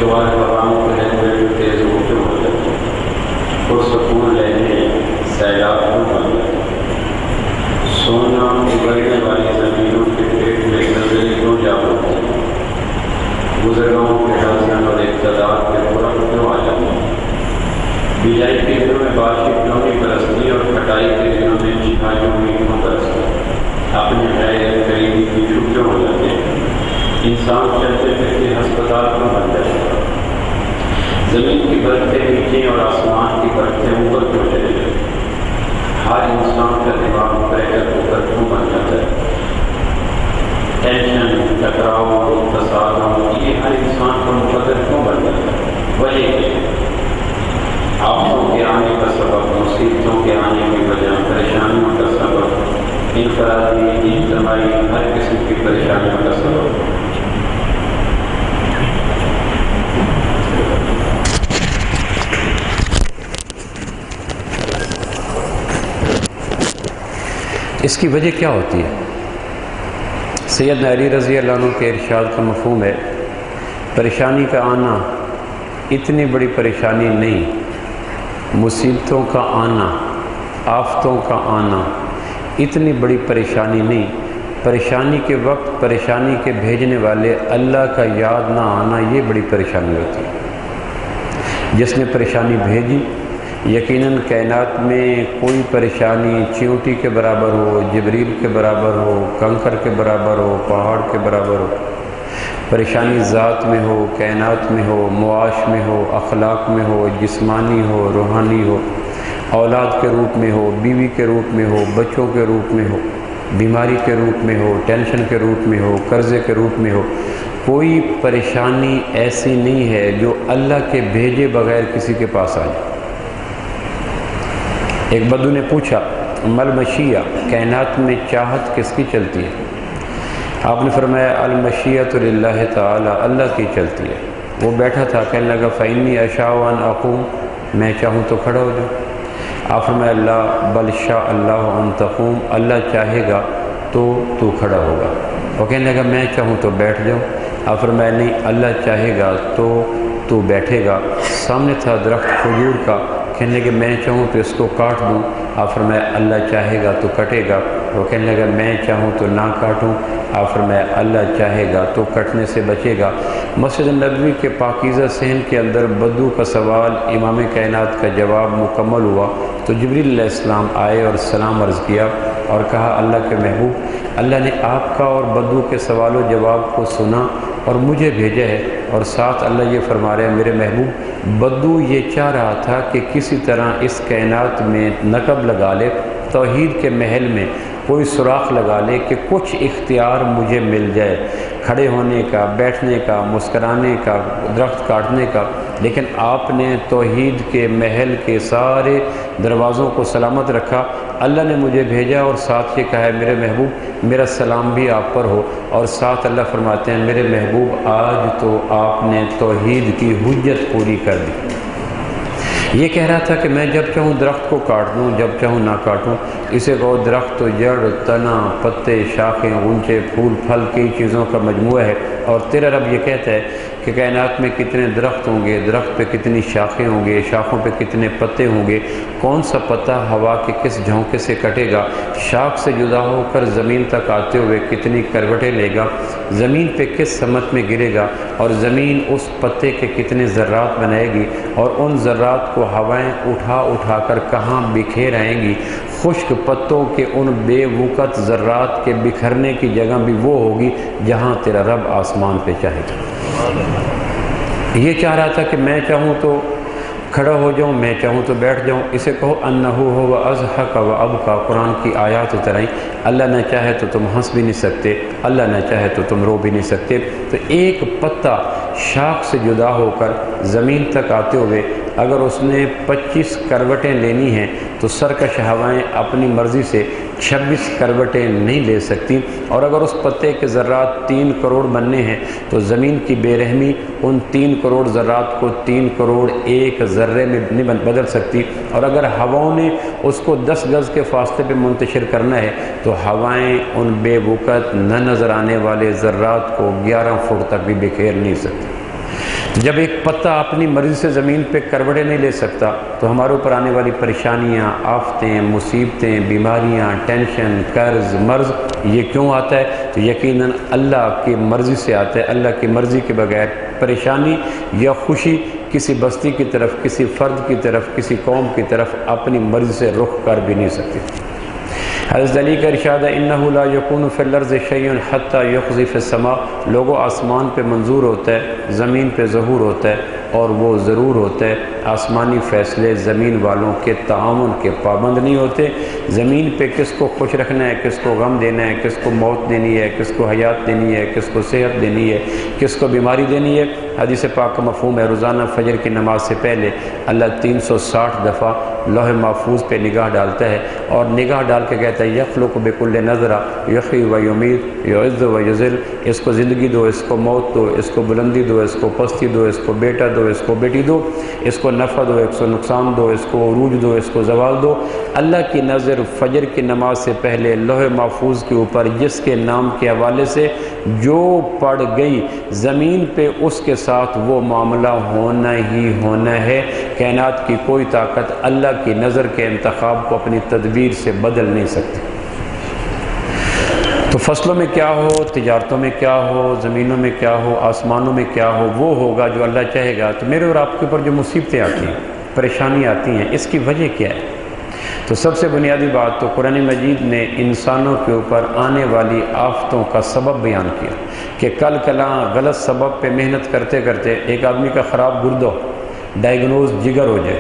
خوشگوار ہواؤں کے لہجے جو تیز اونچے ہو جاتے ہیں، پرسکون لہجے سیلاب کیوں بن جاتے ہیں، سونا اگلنے والی زمینوں کے پیٹ میں زلزلے کیوں جا ہوتے ہیں، گزرگاہوں کے حسین اور اقتدار کے قرب کیوں آ جاتے ہیں، بجائی کے دنوں میں بارشیں کیوں نہیں برستی اور کٹائی کے دنوں میں چھاجوں میں کیوں برستی، اپنے غیر قریبی پیچھو کیوں ہو جاتے ہیں، انسان چلتے پھرتے ہسپتال کیوں بن جاتے ہیں، زمین کی برتیں نیچے اور آسمان کی برتیں اوپر کیوں چلے جاتے ہیں، ہر انسان کا دماغ پریشر کوکر کیوں بن جاتا ہے، ٹینشن ٹکراؤ تصادم یہ ہر انسان کا مقدر کیوں بن جاتا ہے، وجہ کیا ہے؟ آفتوں کے آنے کا سبب، مصیبتوں کے آنے کی وجہ، پریشانیوں کا سبب، انفرادی اجتماعی ہر قسم کی پریشانیوں کا سبب۔ اس کی وجہ کیا ہوتی ہے؟ سیدنا علی رضی اللہ عنہ کے ارشاد کا مفہوم ہے، پریشانی کا آنا اتنی بڑی پریشانی نہیں، مصیبتوں کا آنا، آفتوں کا آنا اتنی بڑی پریشانی نہیں، پریشانی کے وقت پریشانی کے بھیجنے والے اللہ کا یاد نہ آنا یہ بڑی پریشانی ہوتی ہے۔ جس نے پریشانی بھیجی یقیناً کائنات میں کوئی پریشانی چیونٹی کے برابر ہو، جبریل کے برابر ہو، کنکر کے برابر ہو، پہاڑ کے برابر ہو، پریشانی ذات میں ہو، کائنات میں ہو، معاش میں ہو، اخلاق میں ہو، جسمانی ہو، روحانی ہو، اولاد کے روپ میں ہو، بیوی کے روپ میں ہو، بچوں کے روپ میں ہو، بیماری کے روپ میں ہو، ٹینشن کے روپ میں ہو، قرضے کے روپ میں ہو، کوئی پریشانی ایسی نہیں ہے جو اللہ کے بھیجے بغیر کسی کے پاس آ جائے۔ ایک بدو نے پوچھا مل مشیہ، کائنات میں چاہت کس کی چلتی ہے؟ آپ نے فرمایا المشیۃ للہ تعالی، اللہ کی چلتی ہے۔ وہ بیٹھا تھا کہنے لگا فإنی أشاء أن أقوم، میں چاہوں تو کھڑا ہو جاؤں۔ آپ فرمایا اللہ بل شاء اللہ ان تقوم، اللہ چاہے گا تو کھڑا ہوگا۔ وہ کہنے لگا میں چاہوں تو بیٹھ جاؤں۔ آپ فرمایا نہیں، اللہ چاہے گا تو بیٹھے گا۔ سامنے تھا درخت کھجور کا، کہنے لگے میں چاہوں تو اس کو کاٹ دوں۔ آپ فرمایا اللہ چاہے گا تو کٹے گا۔ وہ کہنے لگا میں چاہوں تو نہ کاٹوں۔ آپ فرمایا اللہ چاہے گا تو کٹنے سے بچے گا۔ مسجد نبوی کے پاکیزہ صحن کے اندر بدو کا سوال امام کائنات کا جواب مکمل ہوا تو جبریل علیہ السلام آئے اور سلام عرض کیا اور کہا اللہ کے محبوب، اللہ نے آپ کا اور بدو کے سوال و جواب کو سنا اور مجھے بھیجا ہے، اور ساتھ اللہ یہ فرما رہے ہیں میرے محبوب بدو یہ چاہ رہا تھا کہ کسی طرح اس کائنات میں نقب لگا لے، توحید کے محل میں کوئی سوراخ لگا لے کہ کچھ اختیار مجھے مل جائے، کھڑے ہونے کا، بیٹھنے کا، مسکرانے کا، درخت کاٹنے کا، لیکن آپ نے توحید کے محل کے سارے دروازوں کو سلامت رکھا۔ اللہ نے مجھے بھیجا اور ساتھ یہ کہا ہے میرے محبوب میرا سلام بھی آپ پر ہو، اور ساتھ اللہ فرماتے ہیں میرے محبوب آج تو آپ نے توحید کی حجت پوری کر دی۔ یہ کہہ رہا تھا کہ میں جب چاہوں درخت کو کاٹ دوں، جب چاہوں نہ کاٹوں۔ اسے کہو درخت تو جڑ، تنا، پتے، شاخیں، غنچے، پھول، پھل کئی چیزوں کا مجموعہ ہے، اور تیرا رب یہ کہتا ہے کہ کائنات میں کتنے درخت ہوں گے، درخت پہ کتنی شاخیں ہوں گے، شاخوں پہ کتنے پتے ہوں گے، کون سا پتا ہوا کے کس جھونکے سے کٹے گا، شاخ سے جدا ہو کر زمین تک آتے ہوئے کتنی کروٹیں لے گا، زمین پہ کس سمت میں گرے گا، اور زمین اس پتے کے کتنے ذرات بنائے گی، اور ان ذرات کو ہوائیں اٹھا کر کہاں بکھیر آئیں گی۔ خشک پتوں کے ان بے وقت ذرات کے بکھرنے کی جگہ بھی وہ ہوگی جہاں تیرا رب آسمان پہ چاہے گا۔ یہ چاہ رہا تھا کہ میں چاہوں تو کھڑا ہو جاؤں، میں چاہوں تو بیٹھ جاؤں۔ اسے کہو انہو ہو اضحک و ابکا، قرآن کی آیات اترائی، اللہ نہ چاہے تو تم ہنس بھی نہیں سکتے، اللہ نہ چاہے تو تم رو بھی نہیں سکتے۔ تو ایک پتا شاخ سے جدا ہو کر زمین تک آتے ہوئے اگر اس نے 25 کروٹیں لینی ہیں تو سرکش ہوائیں اپنی مرضی سے 26 کروٹیں نہیں لے سکتی، اور اگر اس پتے کے ذرات 3 کروڑ بننے ہیں تو زمین کی بے رحمی ان 3 کروڑ ذرات کو 3 کروڑ 1 ذرے میں نہیں بدل سکتی، اور اگر ہواؤں نے اس کو 10 گز کے فاصلے پہ منتشر کرنا ہے تو ہوائیں ان بے وقت نہ نظر آنے والے ذرات کو 11 فٹ تک بھی بکھیر نہیں سکتی۔ جب ایک پتا اپنی مرضی سے زمین پہ کروڑے نہیں لے سکتا تو ہمارے اوپر آنے والی پریشانیاں، آفتیں، مصیبتیں، بیماریاں، ٹینشن، قرض، مرض یہ کیوں آتا ہے؟ تو یقیناً اللہ کی مرضی سے آتا ہے۔ اللہ کی مرضی کے بغیر پریشانی یا خوشی کسی بستی کی طرف، کسی فرد کی طرف، کسی قوم کی طرف اپنی مرضی سے رخ کر بھی نہیں سکتی۔ حضرت علی کا ارشاد ہے انہ لا یکون فی الارض شیء حتی یقضی فی السماء، لوگوں آسمان پہ منظور ہوتا ہے، زمین پہ ظہور ہوتا ہے، اور وہ ضرور ہوتا ہے آسمانی فیصلے زمین والوں کے تعاون کے پابند نہیں ہوتے۔ زمین پہ کس کو خوش رکھنا ہے، کس کو غم دینا ہے، کس کو موت دینی ہے، کس کو حیات دینی ہے، کس کو صحت دینی ہے، کس کو بیماری دینی ہے، حدیث پاک کا مفہوم ہے روزانہ فجر کی نماز سے پہلے اللہ 360 دفعہ لوح محفوظ پہ نگاہ ڈالتا ہے، اور نگاہ ڈال کے کہتا ہے یخلق بکل نظرہ یحیی و یمیت یعز و یذل، اس کو زندگی دو، اس کو موت دو، اس کو بلندی دو، اس کو پستی دو، اس کو بیٹا دو، اس کو بیٹی دو، اس کو نفع دو، اس کو نقصان دو، اس کو عروج دو، اس کو زوال دو۔ اللہ کی نظر فجر کی نماز سے پہلے لوح محفوظ کے اوپر جس کے نام کے حوالے سے جو پڑ گئی زمین پہ اس کے ساتھ وہ معاملہ ہونا ہی ہونا ہے۔ کائنات کی کوئی طاقت اللہ کی نظر کے انتخاب کو اپنی تدبیر سے بدل نہیں سکتی۔ تو فصلوں میں کیا ہو، تجارتوں میں کیا ہو، زمینوں میں کیا ہو، آسمانوں میں کیا ہو، وہ ہوگا جو اللہ چاہے گا۔ تو میرے اور آپ کے اوپر جو مصیبتیں آتی ہیں، پریشانی آتی ہیں، اس کی وجہ کیا ہے؟ تو سب سے بنیادی بات تو قرآن مجید نے انسانوں کے اوپر آنے والی آفتوں کا سبب بیان کیا کہ کل کلاں غلط سبب پہ محنت کرتے کرتے ایک آدمی کا خراب گردہ ڈائیگنوز جگر ہو جائے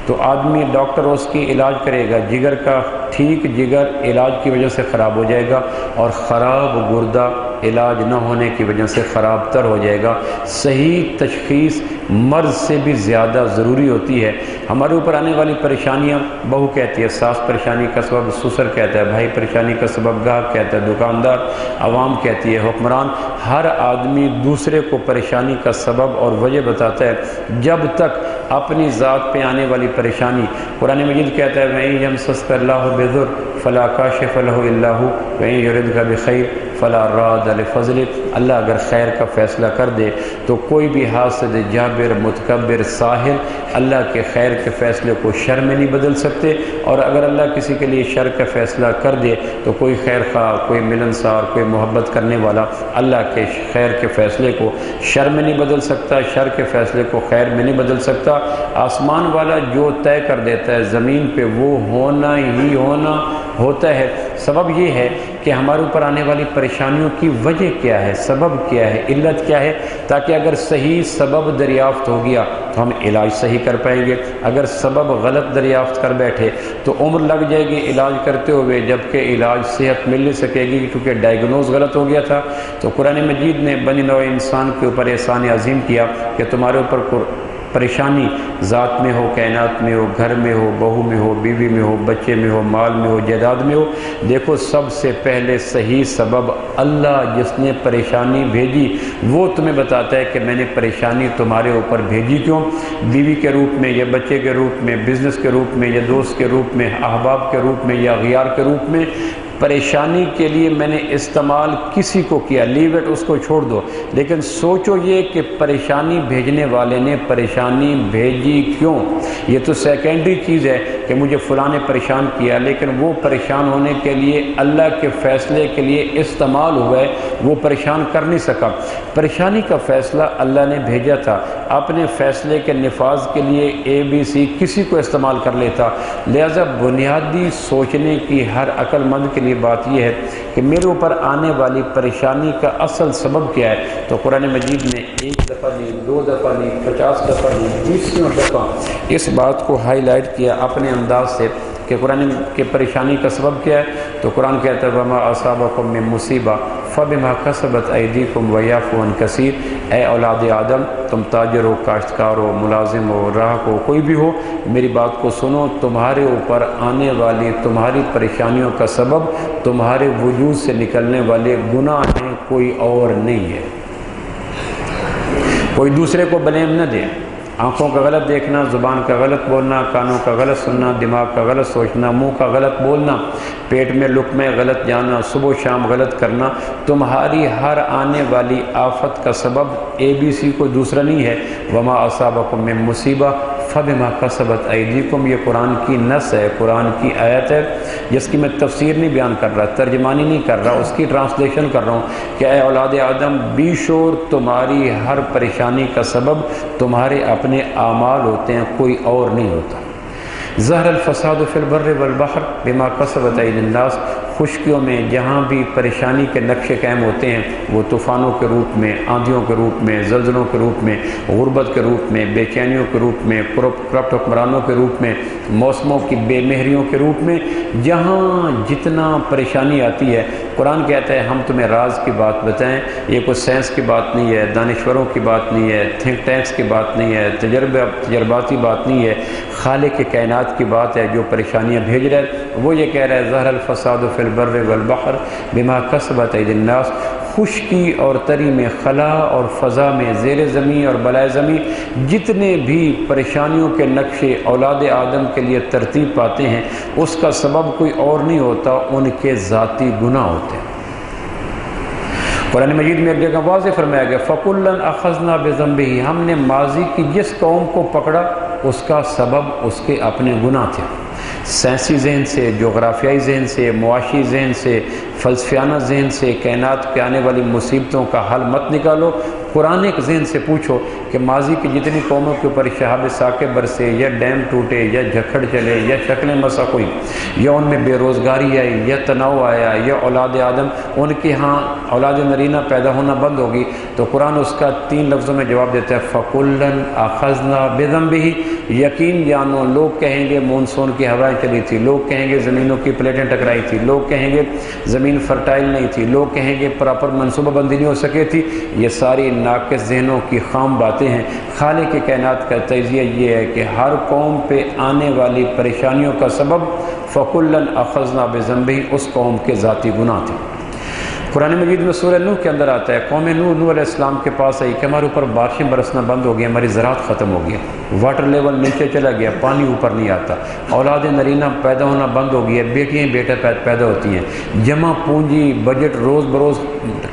تو آدمی ڈاکٹر اس کی علاج کرے گا، جگر کا ٹھیک جگر علاج کی وجہ سے خراب ہو جائے گا، اور خراب گردہ علاج نہ ہونے کی وجہ سے خراب تر ہو جائے گا۔ صحیح تشخیص مرض سے بھی زیادہ ضروری ہوتی ہے۔ ہمارے اوپر آنے والی پریشانیاں، بہو کہتی ہے ساس پریشانی کا سبب، سسر کہتا ہے بھائی پریشانی کا سبب، گاہک کہتا ہے دکاندار، عوام کہتی ہے حکمران، ہر آدمی دوسرے کو پریشانی کا سبب اور وجہ بتاتا ہے، جب تک اپنی ذات پہ آنے والی پریشانی قرآن مجید کہتا ہے وَإِن يَمْسَسْكَ اللَّهُ بِضُرٍّ فَلَا كَاشِفَ لَهُ إِلَّا هُوَ وَإِن يُرِدْكَ بِخَيْرٍ فَلَا رَادَّ لِفَضْلِهِ۔ اللہ اگر خیر کا فیصلہ کر دے تو کوئی بھی حاسد، جابر، متکبر، ساحر اللہ کے خیر کے فیصلے کو شر میں نہیں بدل سکتے، اور اگر اللہ کسی کے لیے شر کا فیصلہ کر دے تو کوئی خیر خواہ، کوئی ملنسار، کوئی محبت کرنے والا اللہ کے خیر کے فیصلے کو شر میں نہیں بدل سکتا، شر کے فیصلے کو خیر میں نہیں بدل سکتا۔ آسمان والا جو طے کر دیتا ہے زمین پہ وہ ہونا ہی ہونا ہوتا ہے۔ سبب یہ ہے کہ ہمارے اوپر آنے والی پریشانیوں کی وجہ کیا ہے، سبب کیا ہے، علت کیا ہے، تاکہ اگر صحیح سبب دریافت ہو گیا تو ہم علاج صحیح کر پائیں گے۔ اگر سبب غلط دریافت کر بیٹھے تو عمر لگ جائے گی علاج کرتے ہوئے، جبکہ علاج صحت مل نہیں سکے گی کیونکہ ڈائیگنوز غلط ہو گیا تھا۔ تو قرآن مجید نے بنی نوع انسان کے اوپر احسان عظیم کیا کہ تمہارے اوپر پریشانی ذات میں ہو، کائنات میں ہو، گھر میں ہو، بہو میں ہو، بیوی میں ہو، بچے میں ہو، مال میں ہو، جائیداد میں ہو، دیکھو سب سے پہلے صحیح سبب اللہ جس نے پریشانی بھیجی وہ تمہیں بتاتا ہے کہ میں نے پریشانی تمہارے اوپر بھیجی کیوں، بیوی کے روپ میں یا بچے کے روپ میں، بزنس کے روپ میں یا دوست کے روپ میں، احباب کے روپ میں یا غیار کے روپ میں، پریشانی کے لیے میں نے استعمال کسی کو کیا، لیو اٹ، اس کو چھوڑ دو، لیکن سوچو یہ کہ پریشانی بھیجنے والے نے پریشانی بھیجی کیوں۔ یہ تو سیکنڈری چیز ہے کہ مجھے فلاں نے پریشان کیا، لیکن وہ پریشان ہونے کے لیے اللہ کے فیصلے کے لیے استعمال ہوا ہے، وہ پریشان کر نہیں سکا۔ پریشانی کا فیصلہ اللہ نے بھیجا تھا، اپنے فیصلے کے نفاذ کے لیے ABC کسی کو استعمال کر لیتا۔ لہذا بنیادی سوچنے کی ہر عقل مند کے لیے بات یہ ہے کہ میرے اوپر آنے والی پریشانی کا اصل سبب کیا ہے۔ تو قرآن مجید نے ایک دفعہ نہیں، دو دفعہ نہیں، 50 دفعہ نہیں، 20 دفعہ اس بات کو ہائی لائٹ کیا اپنے انداز سے کہ قرآن کے پریشانی کا سبب کیا ہے۔ تو قرآن کہتا ہے وَمَا أَصَابَكُم مِّن مُّصِيبَةٍ فَبِمَا كَسَبَتْ أَيْدِيكُمْ وَيَعْفُو عَن كَثِيرٍ۔ اے اولاد آدم، تم تاجر ہو، کاشتکار ہو، ملازم ہو، راہب ہو، کوئی بھی ہو، میری بات کو سنو، تمہارے اوپر آنے والی تمہاری پریشانیوں کا سبب تمہارے وجود سے نکلنے والے گناہ ہیں، کوئی اور نہیں ہے۔ کوئی دوسرے کو بلیم نہ دے، آنکھوں کا غلط دیکھنا، زبان کا غلط بولنا، کانوں کا غلط سننا، دماغ کا غلط سوچنا، منہ کا غلط بولنا، پیٹ میں لقمے غلط جانا، صبح و شام غلط کرنا، تمہاری ہر آنے والی آفت کا سبب ABC کوئی دوسرا نہیں ہے۔ وما اصابکم من مصیبہ فبما کسبت ایدیکم، یہ قرآن کی نص ہے، قرآن کی آیت ہے، جس کی میں تفسیر نہیں بیان کر رہا، ترجمانی نہیں کر رہا، اس کی ٹرانسلیشن کر رہا ہوں کہ اے اولاد آدم، بی شور تمہاری ہر پریشانی کا سبب تمہارے اپنے اعمال ہوتے ہیں، کوئی اور نہیں ہوتا۔ ظہر الفساد فی البر والبحر بما کسبت ایدی الناس، خشکیوں میں جہاں بھی پریشانی کے نقشے قائم ہوتے ہیں، وہ طوفانوں کے روپ میں، آندھیوں کے روپ میں، زلزلوں کے روپ میں، غربت کے روپ میں، بے چینیوں کے روپ میں، کرپٹ حکمرانوں کے روپ میں، موسموں کی بے مہریوں کے روپ میں، جہاں جتنا پریشانی آتی ہے، قرآن کہتا ہے ہم تمہیں راز کی بات بتائیں، یہ کوئی سائنس کی بات نہیں ہے، دانشوروں کی بات نہیں ہے، تھنک ٹینکس کی بات نہیں ہے، تجرباتی بات نہیں ہے، خالق کائنات کی بات ہے جو پریشانیاں بھیج رہا ہے۔ وہ یہ کہہ رہا ہے ظہر الفساد فی البر والبحر بما کسبت ایدی الناس، خشکی اور تری میں، خلا اور فضا میں، زیر زمین اور بالائے زمین، جتنے بھی پریشانیوں کے نقشے اولاد آدم کے لیے ترتیب پاتے ہیں، اس کا سبب کوئی اور نہیں ہوتا، ان کے ذاتی گناہ ہوتے ہیں۔ قرآن مجید میں ایک جگہ واضح فرمایا گیا فَكُلًّا أَخَذْنَا بِذَنبِهِ، ہم نے ماضی کی جس قوم کو پکڑا اس کا سبب اس کے اپنے گناہ تھے۔ سائنسی ذہن سے، جغرافیائی ذہن سے، معاشی ذہن سے، فلسفیانہ ذہن سے کائنات کے آنے والی مصیبتوں کا حل مت نکالو، قرآن ایک ذہن سے پوچھو کہ ماضی کی جتنی قوموں کے اوپر شہاب ثاقب برسے، یا ڈیم ٹوٹے، یا جھکڑ چلے، یا شکلیں مسخ ہوئی، یا ان میں بے روزگاری آئی، یا تناؤ آیا، یا اولاد آدم ان کے ہاں اولاد نرینہ پیدا ہونا بند ہوگی، تو قرآن اس کا 3 لفظوں میں جواب دیتا ہے فَكُلًّا أَخَذْنَا بِذَنبِهِ۔ یقین جانو، لوگ کہیں گے مونسون کی ہوائیں چلی تھی، لوگ کہیں گے زمینوں کی پلیٹیں ٹکرائی تھی، لوگ کہیں گے زمین فرٹائل نہیں تھی، لوگ کہیں گے پراپر منصوبہ بندی نہیں ہو سکے تھی، یہ ساری ناقص ذہنوں کی خام باتیں ہیں۔ خالق کائنات کا تجزیہ یہ ہے کہ ہر قوم پہ آنے والی پریشانیوں کا سبب فَكُلًّا أَخَذْنَا بِذَنبِهِ، اس قوم کے ذاتی گناہ تھے۔ قرآن مجید میں سورہ نوح کے اندر آتا ہے قوم نوح علیہ السلام کے پاس آئی کہ ہمارے اوپر بارشیں برسنا بند ہو گئی، ہماری زراعت ختم ہو گئی، واٹر لیول نیچے چلا گیا، پانی اوپر نہیں آتا، اولاد نرینہ پیدا ہونا بند ہو گئی ہے، بیٹیاں بیٹے پیدا ہوتی ہیں، جمع پونجی بجٹ روز بروز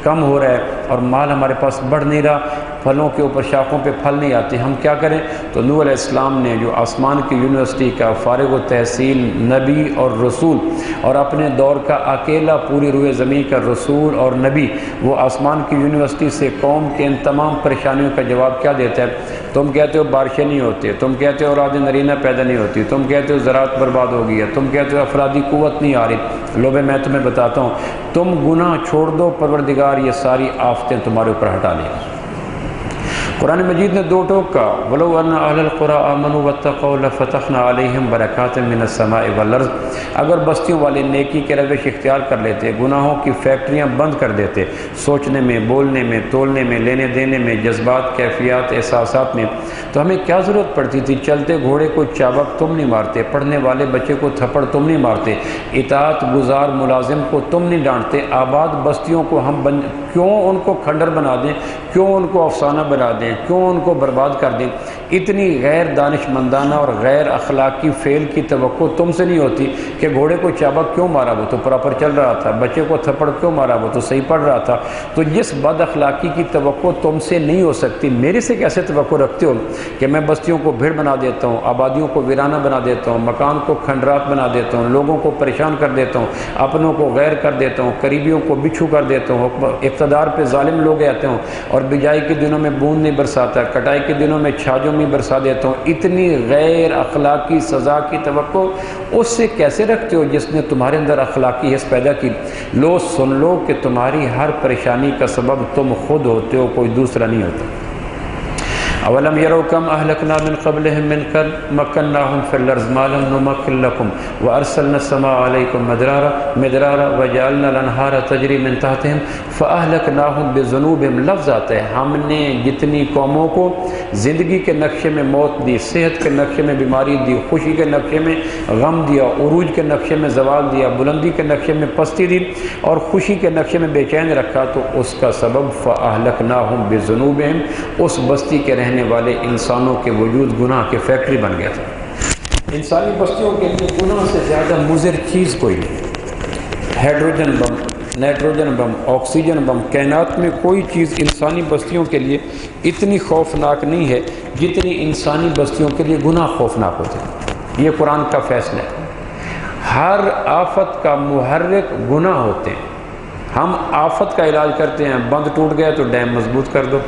کم ہو رہا ہے اور مال ہمارے پاس بڑھ نہیں رہا، پھلوں کے اوپر شاخوں پہ پھل نہیں آتے، ہم کیا کریں؟ تو نوح علیہ السلام نے جو آسمان کی یونیورسٹی کا فارغ و تحصیل نبی اور رسول اور اپنے دور کا اکیلا پوری روئے زمین کا رسول اور نبی، وہ آسمان کی یونیورسٹی سے قوم کے ان تمام پریشانیوں کا جواب کیا دیتا ہے؟ تم کہتے ہو بارشیں نہیں ہوتی، تم کہتے ہو اولاد نرینہ پیدا نہیں ہوتی، تم کہتے ہو زراعت برباد ہو گئی ہے، تم کہتے ہو افرادی قوت نہیں آ رہی، لو میں تمہیں بتاتا ہوں، تم گناہ چھوڑ دو، پروردگار یہ ساری آفتیں تمہارے اوپر ہٹا لے گا۔ قرآن مجید نے 2 ٹوک کا وَلَوْ أَنَّ أَهْلَ الْقُرَىٰ آمَنُوا وَاتَّقَوْا لَفَتَحْنَا عَلَيْهِمْ بَرَكَاتٍ مِّنَ السَّمَاءِ وَالْأَرْضِ، اگر بستیوں والے نیکی کے روش اختیار کر لیتے، گناہوں کی فیکٹریاں بند کر دیتے، سوچنے میں، بولنے میں، تولنے میں، لینے دینے میں، جذبات، کیفیات، احساسات میں، تو ہمیں کیا ضرورت پڑتی تھی؟ چلتے گھوڑے کو چابک تم نہیں مارتے، پڑھنے والے بچے کو تھپڑ تم نہیں مارتے، اطاعت گزار ملازم کو تم نہیں ڈانٹتے، آباد بستیوں کو ہم کیوں ان کو کھنڈر بنا دیں، کیوں ان کو افسانہ بنا دیں، کیوں ان کو برباد کر دیں؟ اتنی غیر دانش مندانہ اور غیر اخلاقی فعل کی توقع تم سے نہیں ہوتی کہ گھوڑے کو چابک کیوں مارا، وہ تو پراپر چل رہا تھا، بچے کو تھپڑ کیوں مارا، وہ تو صحیح پڑھ رہا تھا۔ تو جس بد اخلاقی کی توقع تم سے نہیں ہو سکتی، میرے سے کیسے توقع رکھتے ہو کہ میں بستیوں کو بھیڑ بنا دیتا ہوں، آبادیوں کو ویرانہ بنا دیتا ہوں، مکان کو کھنڈرات بنا دیتا ہوں، لوگوں کو پریشان کر دیتا ہوں، اپنوں کو غیر کر دیتا ہوں، قریبیوں کو بچھو کر دیتا ہوں، اقتدار پہ ظالم لوگ آتے ہوں، اور بجائی کے دنوں میں بوند نہیں برساتا، کٹائی کے دنوں میں چھاجوں میں برسا دیتا ہوں، اتنی غیر اخلاقی سزا کی توقع اس سے کیسے رکھتے ہو جس نے تمہارے اندر اخلاقی حس پیدا کی؟ لو سن لو کہ تمہاری ہر پریشانی کا سبب تم خود ہوتے ہو، کوئی دوسرا نہیں ہوتا۔ اولم یروا کم اہلکنا من قبلہم من قرن مکناہم فی الارض ما لم نمکن لکم وارسلنا السماء علیکم مدرارا وجعلنا الانہار تجری من تحتہم فاہلکناہم بذنوبہم، لفظ آتا ہے ہم نے جتنی قوموں کو زندگی کے نقشے میں موت دی، صحت کے نقشے میں بیماری دی، خوشی کے نقشے میں غم دیا، عروج کے نقشے میں زوال دیا، بلندی کے نقشے میں پستی دی، اور خوشی کے نقشے میں بے چین رکھا، تو اس کا سبب فاہلکناہم بذنوبہم، اس بستی کے رہنے رہنے والے انسانوں کے وجود گناہ کے فیکٹری بن گیا تھا۔ انسانی بستیوں کے لیے گناہ سے زیادہ مضر چیز کوئی نہیں۔ ہائیڈروجن بم، نائٹروجن بم، آکسیجن بم، کائنات میں کوئی چیز انسانی بستیوں کے لیے اتنی خوفناک نہیں ہے جتنی انسانی بستیوں کے لیے گناہ خوفناک ہوتے ہیں۔ یہ قرآن کا فیصلہ ہے۔ ہر آفت کا محرک گناہ ہوتے ہیں۔ ہم آفت کا علاج کرتے ہیں، بند ٹوٹ گیا تو ڈیم مضبوط کر دو،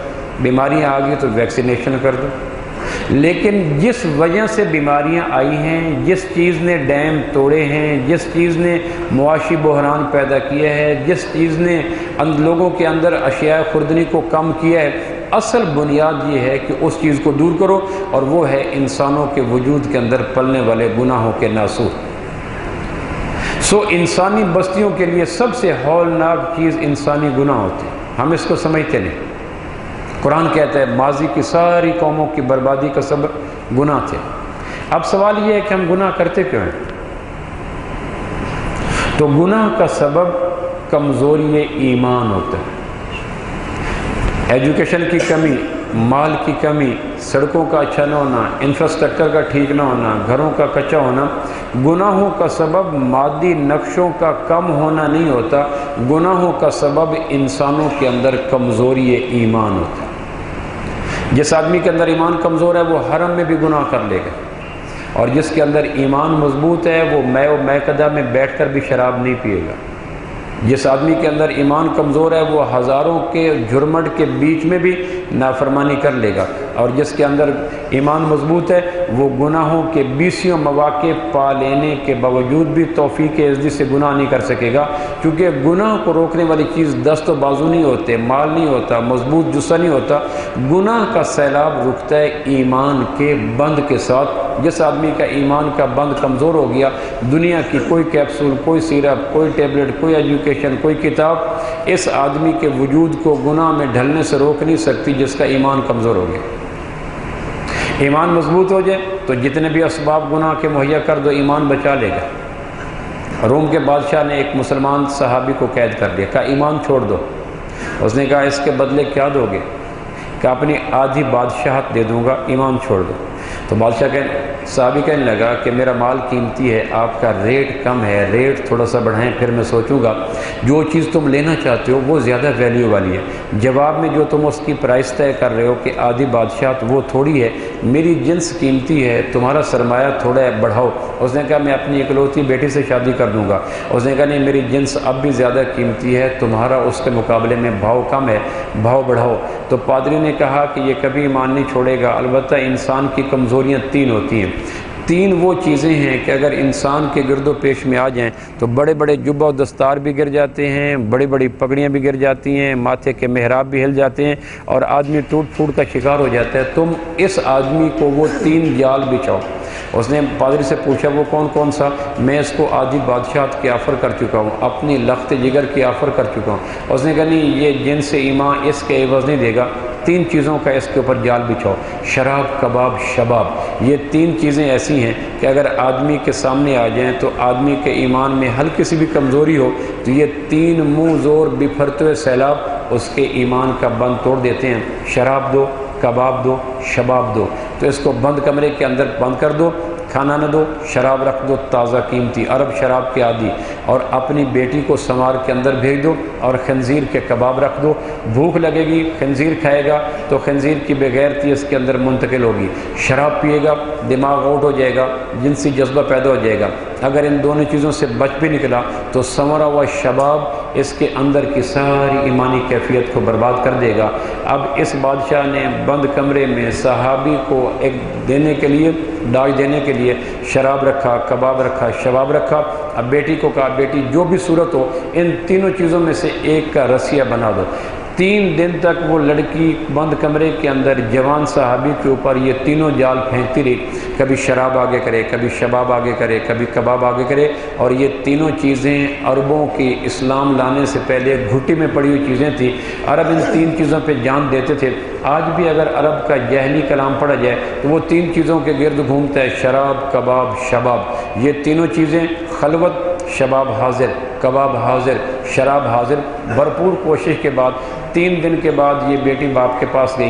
بیماریاں آ گئی تو ویکسینیشن کر دو، لیکن جس وجہ سے بیماریاں آئی ہیں، جس چیز نے ڈیم توڑے ہیں، جس چیز نے معاشی بحران پیدا کیا ہے، جس چیز نے لوگوں کے اندر اشیاء خوردنی کو کم کیا ہے، اصل بنیاد یہ ہے کہ اس چیز کو دور کرو، اور وہ ہے انسانوں کے وجود کے اندر پلنے والے گناہوں کے ناسور۔ انسانی بستیوں کے لیے سب سے ہولناک چیز انسانی گناہ ہوتے ہیں۔ ہم اس کو سمجھتے نہیں۔ قرآن کہتا ہے ماضی کی ساری قوموں کی بربادی کا سبب گناہ تھے۔ اب سوال یہ ہے کہ ہم گناہ کرتے کیوں ہیں؟ تو گناہ کا سبب کمزوری ایمان ہوتا ہے۔ ایجوکیشن کی کمی، مال کی کمی، سڑکوں کا اچھا نہ ہونا، انفراسٹرکچر کا ٹھیک نہ ہونا، گھروں کا کچا ہونا، گناہوں کا سبب مادی نقشوں کا کم ہونا نہیں ہوتا، گناہوں کا سبب انسانوں کے اندر کمزوری ایمان ہوتا ہے۔ جس آدمی کے اندر ایمان کمزور ہے وہ حرم میں بھی گناہ کر لے گا، اور جس کے اندر ایمان مضبوط ہے وہ مے و میکدہ میں بیٹھ کر بھی شراب نہیں پیے گا۔ جس آدمی کے اندر ایمان کمزور ہے وہ ہزاروں کے جھرمٹ کے بیچ میں بھی نافرمانی کر لے گا، اور جس کے اندر ایمان مضبوط ہے وہ گناہوں کے بیسیوں مواقع پا لینے کے باوجود بھی توفیق عزتی سے گناہ نہیں کر سکے گا، کیونکہ گناہ کو روکنے والی چیز دست و بازو نہیں ہوتے، مال نہیں ہوتا، مضبوط جثہ نہیں ہوتا۔ گناہ کا سیلاب رکتا ہے ایمان کے بند کے ساتھ۔ جس آدمی کا ایمان کا بند کمزور ہو گیا، دنیا کی کوئی کیپسول، کوئی سیرپ، کوئی ٹیبلٹ، کوئی ایجوکیشن، کوئی کتاب اس آدمی کے وجود کو گناہ میں ڈھلنے سے روک نہیں سکتی جس کا ایمان کمزور ہو گیا۔ ایمان مضبوط ہو جائے تو جتنے بھی اسباب گناہ کے مہیا کر دو، ایمان بچا لے گا۔ روم کے بادشاہ نے ایک مسلمان صحابی کو قید کر لیا، کہا ایمان چھوڑ دو۔ اس نے کہا اس کے بدلے کیا دو گے؟ کہ اپنی آدھی بادشاہت دے دوں گا، ایمان چھوڑ دو۔ تو صحابی کہنے لگا کہ میرا مال قیمتی ہے، آپ کا ریٹ کم ہے، ریٹ تھوڑا سا بڑھائیں، پھر میں سوچوں گا۔ جو چیز تم لینا چاہتے ہو وہ زیادہ ویلیو والی ہے، جواب میں جو تم اس کی پرائس طے کر رہے ہو کہ آدھی بادشاہت وہ تھوڑی ہے، میری جنس قیمتی ہے، تمہارا سرمایہ تھوڑا ہے، بڑھاؤ۔ اس نے کہا میں اپنی اکلوتی بیٹی سے شادی کر دوں گا۔ اس نے کہا نہیں، میری جنس اب بھی زیادہ قیمتی ہے، تمہارا اس کے مقابلے میں بھاؤ کم ہے، بھاؤ بڑھاؤ۔ تو پادری نے کہا کہ یہ کبھی ایمان نہیں چھوڑے گا، البتہ انسان کی کمزوریاں تین ہوتی ہیں۔ تین وہ چیزیں ہیں کہ اگر انسان کے گرد و پیش میں آ جائیں تو بڑے بڑے جبہ و دستار بھی گر جاتے ہیں، بڑی بڑی پگڑیاں بھی گر جاتی ہیں، ماتھے کے محراب بھی ہل جاتے ہیں، اور آدمی ٹوٹ پھوٹ کا شکار ہو جاتا ہے۔ تم اس آدمی کو وہ تین جال بچھاؤ۔ اس نے پادری سے پوچھا وہ کون کون سا؟ میں اس کو آدھی بادشاہت کی آفر کر چکا ہوں، اپنی لخت جگر کی آفر کر چکا ہوں۔ اس نے کہا نہیں، یہ جن سے ایمان اس کے عوض نہیں دے گا، تین چیزوں کا اس کے اوپر جال بچھاؤ، شراب، کباب، شباب۔ یہ تین چیزیں ایسی ہیں کہ اگر آدمی کے سامنے آ جائیں تو آدمی کے ایمان میں ہلکی سی بھی کمزوری ہو تو یہ تین منہ زور بپھرتے ہوئے سیلاب اس کے ایمان کا بند توڑ دیتے ہیں۔ شراب دو، کباب دو، شباب دو۔ تو اس کو بند کمرے کے اندر بند کر دو، کھانا نہ دو، شراب رکھ دو تازہ قیمتی، عرب شراب کے عادی، اور اپنی بیٹی کو سمار کے اندر بھیج دو، اور خنزیر کے کباب رکھ دو۔ بھوک لگے گی، خنزیر کھائے گا تو خنزیر کی بغیرتی اس کے اندر منتقل ہوگی۔ شراب پیے گا، دماغ آؤٹ ہو جائے گا، جنسی جذبہ پیدا ہو جائے گا۔ اگر ان دونوں چیزوں سے بچ بھی نکلا تو سمرا ہوا شباب اس کے اندر کی ساری ایمانی کیفیت کو برباد کر دے گا۔ اب اس بادشاہ نے بند کمرے میں صحابی کو ایک دینے کے لیے، ڈاج دینے کے لیے شراب رکھا، کباب رکھا، شباب رکھا۔ اب بیٹی کو کہا بیٹی جو بھی صورت ہو ان تینوں چیزوں میں سے ایک کا رسیہ بنا دو۔ 3 دن تک وہ لڑکی بند کمرے کے اندر جوان صحابی کے اوپر یہ تینوں جال پھینکتی رہی، کبھی شراب آگے کرے، کبھی شباب آگے کرے، کبھی کباب آگے کرے، اور یہ تینوں چیزیں عربوں کی اسلام لانے سے پہلے گھٹی میں پڑی ہوئی چیزیں تھیں۔ عرب ان 3 چیزوں پہ جان دیتے تھے۔ آج بھی اگر عرب کا جاہلی کلام پڑھا جائے تو وہ 3 چیزوں کے گرد گھومتا ہے، شراب، کباب، شباب۔ یہ تینوں چیزیں خلوت، شباب حاضر، کباب حاضر، شراب حاضر۔ بھرپور کوشش کے بعد 3 دن کے بعد یہ بیٹی باپ کے پاس گئی،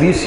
20